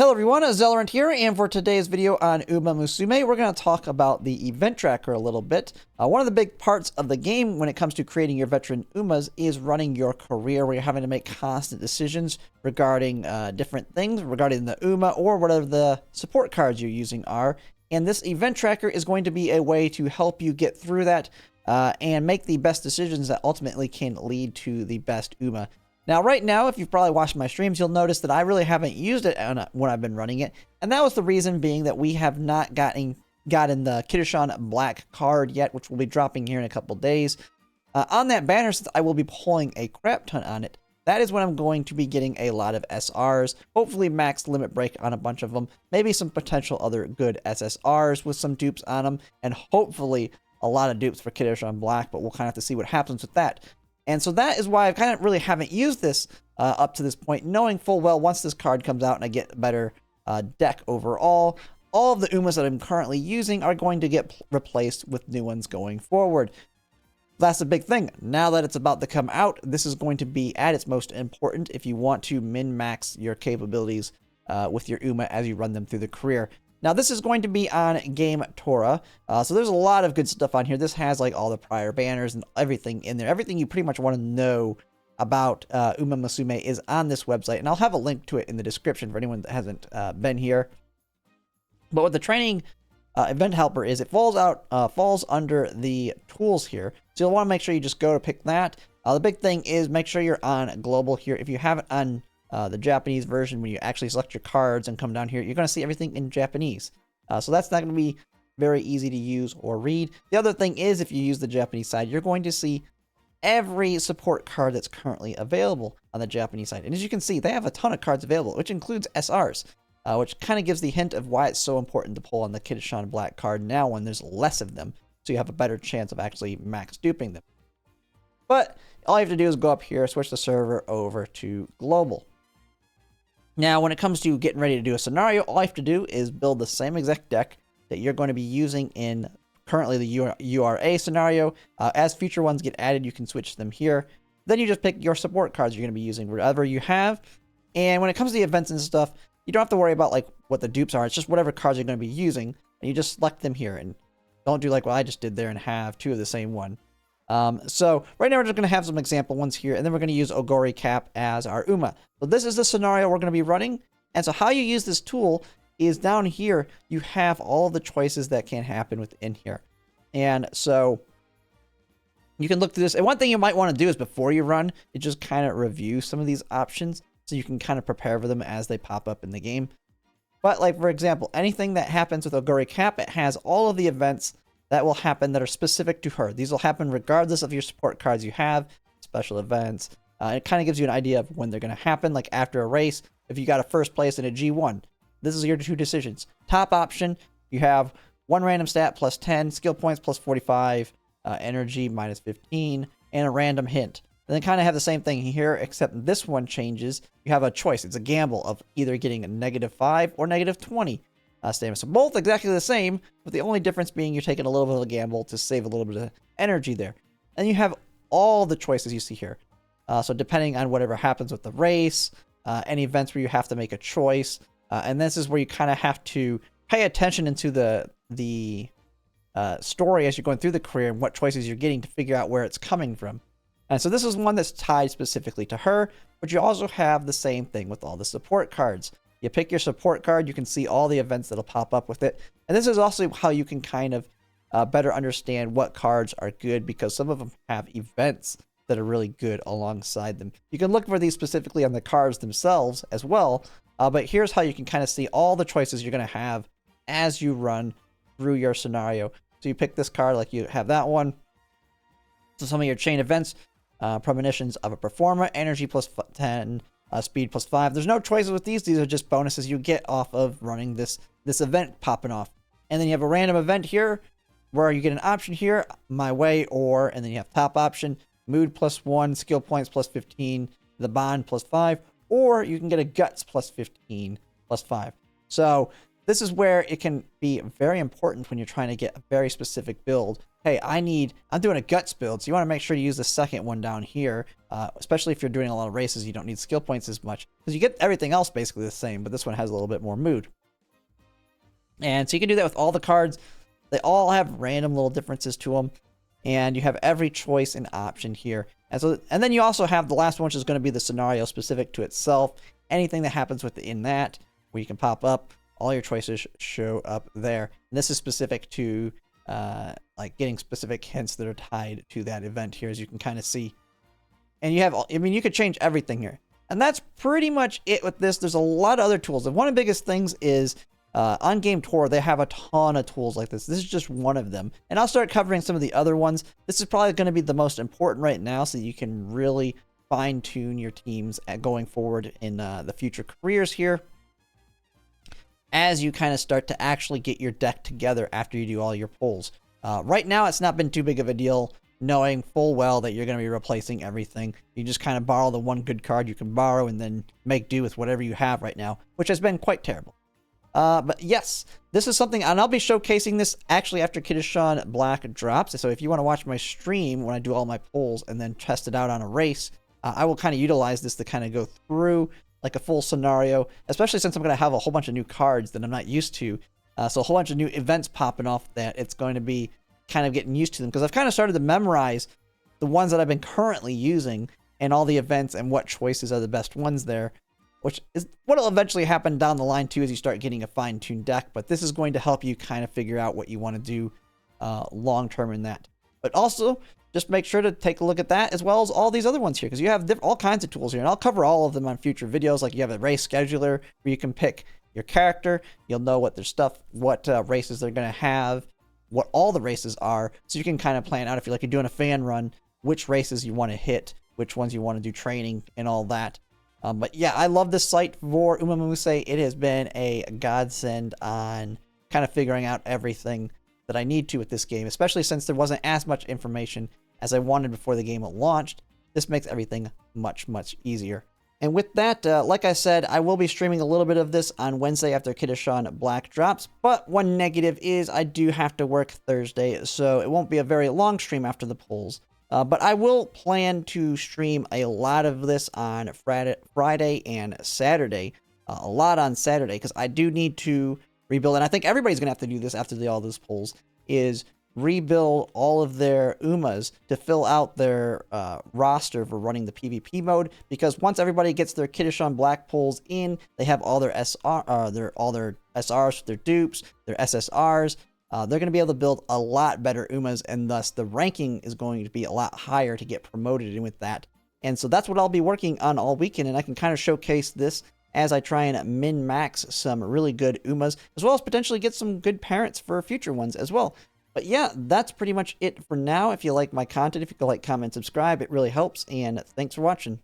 Hello everyone, Zellerant here, and for today's video on Umamusume, we're going to talk about the event tracker a little bit. One of the big parts of the game when it comes to creating your veteran Umas is running your career, where you're having to make constant decisions regarding different things, regarding the Uma or whatever the support cards you're using are. And this event tracker is going to be a way to help you get through that and make the best decisions that ultimately can lead to the best Uma. Now, right now, if you've probably watched my streams, you'll notice that I really haven't used it when I've been running it. And that was the reason being that we have not gotten the Kiddushan Black card yet, which will be dropping here in a couple days. On that banner, since I will be pulling a crap ton on it, that is when I'm going to be getting a lot of SRs, hopefully max limit break on a bunch of them, maybe some potential other good SSRs with some dupes on them, and hopefully a lot of dupes for Kiddushan Black, but we'll kind of have to see what happens with that. And so that is why I kind of really haven't used this up to this point, knowing full well once this card comes out and I get a better deck overall, all of the Umas that I'm currently using are going to get replaced with new ones going forward. That's the big thing. Now that it's about to come out, this is going to be at its most important if you want to min-max your capabilities with your Uma as you run them through the career. Now, this is going to be on Gametora, so there's a lot of good stuff on here. This has, like, all the prior banners and everything in there. Everything you pretty much want to know about Umamusume is on this website, and I'll have a link to it in the description for anyone that hasn't been here. But what the training event helper is, it falls under the tools here, so you'll want to make sure you just go to pick that. The big thing is make sure you're on global here. If you have it on the Japanese version, when you actually select your cards and come down here, you're going to see everything in Japanese. So that's not going to be very easy to use or read. The other thing is, if you use the Japanese side, you're going to see every support card that's currently available on the Japanese side. And as you can see, they have a ton of cards available, which includes SRs, which kind of gives the hint of why it's so important to pull on the Kiddushan Black card now when there's less of them, so you have a better chance of actually max duping them. But all you have to do is go up here, switch the server over to global. Now, when it comes to getting ready to do a scenario, all you have to do is build the same exact deck that you're going to be using in currently the URA scenario. As future ones get added, you can switch them here. Then you just pick your support cards you're going to be using, whatever you have. And when it comes to the events and stuff, you don't have to worry about like what the dupes are. It's just whatever cards you're going to be using, and you just select them here. And don't do like what I just did there and have two of the same one. So right now we're just going to have some example ones here, and then we're going to use Ogori Cap as our Uma. So this is the scenario we're going to be running. And so how you use this tool is down here, you have all of the choices that can happen within here. And so you can look through this. And one thing you might want to do is before you run, you just kind of review some of these options so you can kind of prepare for them as they pop up in the game. But like, for example, anything that happens with Ogori Cap, it has all of the events that will happen that are specific to her. These will happen regardless of your support cards you have, special events. It kind of gives you an idea of when they're going to happen, like after a race. If you got a first place in a G1, this is your two decisions. Top option, you have one random stat plus 10, skill points plus 45, energy minus 15, and a random hint. And then kind of have the same thing here, except this one changes. You have a choice. It's a gamble of either getting a -5 or -20. Stamina. So both exactly the same, but the only difference being you're taking a little bit of a gamble to save a little bit of energy there. And you have all the choices you see here. So depending on whatever happens with the race, any events where you have to make a choice, and this is where you kind of have to pay attention into the story as you're going through the career and what choices you're getting to figure out where it's coming from. And so this is one that's tied specifically to her, but you also have the same thing with all the support cards. You pick your support card, you can see all the events that'll pop up with it. And this is also how you can kind of better understand what cards are good, because some of them have events that are really good alongside them. You can look for these specifically on the cards themselves as well, but here's how you can kind of see all the choices you're going to have as you run through your scenario. So you pick this card, like you have that one. So some of your chain events, premonitions of a performer, energy plus 10, speed plus 5. There's no choices with these. These are just bonuses you get off of running this event popping off. And then you have a random event here where you get an option here, my way, or, and then you have top option, mood plus 1, skill points plus 15, the bond plus 5, or you can get a guts plus 15 plus 5. So this is where it can be very important when you're trying to get a very specific build hey, I'm doing a guts build, so you want to make sure to use the second one down here, especially if you're doing a lot of races, you don't need skill points as much, because you get everything else basically the same, but this one has a little bit more mood. And so you can do that with all the cards. They all have random little differences to them, and you have every choice and option here. And then you also have the last one, which is going to be the scenario specific to itself. Anything that happens within that, where you can pop up, all your choices show up there. And this is specific to like getting specific hints that are tied to that event here, as you can kind of see. And you have, I mean, you could change everything here. And that's pretty much it with this. There's a lot of other tools. And one of the biggest things is on Gametora, they have a ton of tools like this. This is just one of them. And I'll start covering some of the other ones. This is probably going to be the most important right now, so you can really fine-tune your teams going forward in the future careers here, as you kind of start to actually get your deck together after you do all your pulls. Right now, it's not been too big of a deal, knowing full well that you're going to be replacing everything. You just kind of borrow the one good card you can borrow and then make do with whatever you have right now, which has been quite terrible. But yes, this is something, and I'll be showcasing this actually after Kiddushan Black drops. So if you want to watch my stream when I do all my pulls and then test it out on a race, I will kind of utilize this to kind of go through like a full scenario, especially since I'm going to have a whole bunch of new cards that I'm not used to. So a whole bunch of new events popping off that it's going to be kind of getting used to them, because I've kind of started to memorize the ones that I've been currently using and all the events and what choices are the best ones there, which is what will eventually happen down the line too as you start getting a fine-tuned deck. But this is going to help you kind of figure out what you want to do long-term in that. But also, just make sure to take a look at that as well as all these other ones here, because you have all kinds of tools here, and I'll cover all of them on future videos. Like you have a race scheduler where you can pick your character. You'll know what their stuff, what races they're going to have, what all the races are, so you can kind of plan out, if you're doing a fan run, which races you want to hit, which ones you want to do training, and all that. But yeah, I love this site for Umamusume. It has been a godsend on kind of figuring out everything that I need to with this game, especially since there wasn't as much information as I wanted before the game launched. This makes everything much, much easier. And with that, like I said, I will be streaming a little bit of this on Wednesday after Kiddushan Black drops, but one negative is I do have to work Thursday, so it won't be a very long stream after the polls. But I will plan to stream a lot of this on Friday and Saturday. A lot on Saturday, because I do need to rebuild, and I think everybody's going to have to do this after all those polls, is rebuild all of their Umas to fill out their roster for running the PvP mode, because once everybody gets their Kiddushan Black pulls in, they have all their SRs, their dupes, their SSRs. They're going to be able to build a lot better Umas, and thus the ranking is going to be a lot higher to get promoted in with that. And so that's what I'll be working on all weekend, and I can kind of showcase this as I try and min-max some really good Umas, as well as potentially get some good parents for future ones as well. But yeah, that's pretty much it for now. If you like my content, if you could like, comment, subscribe, it really helps, and thanks for watching.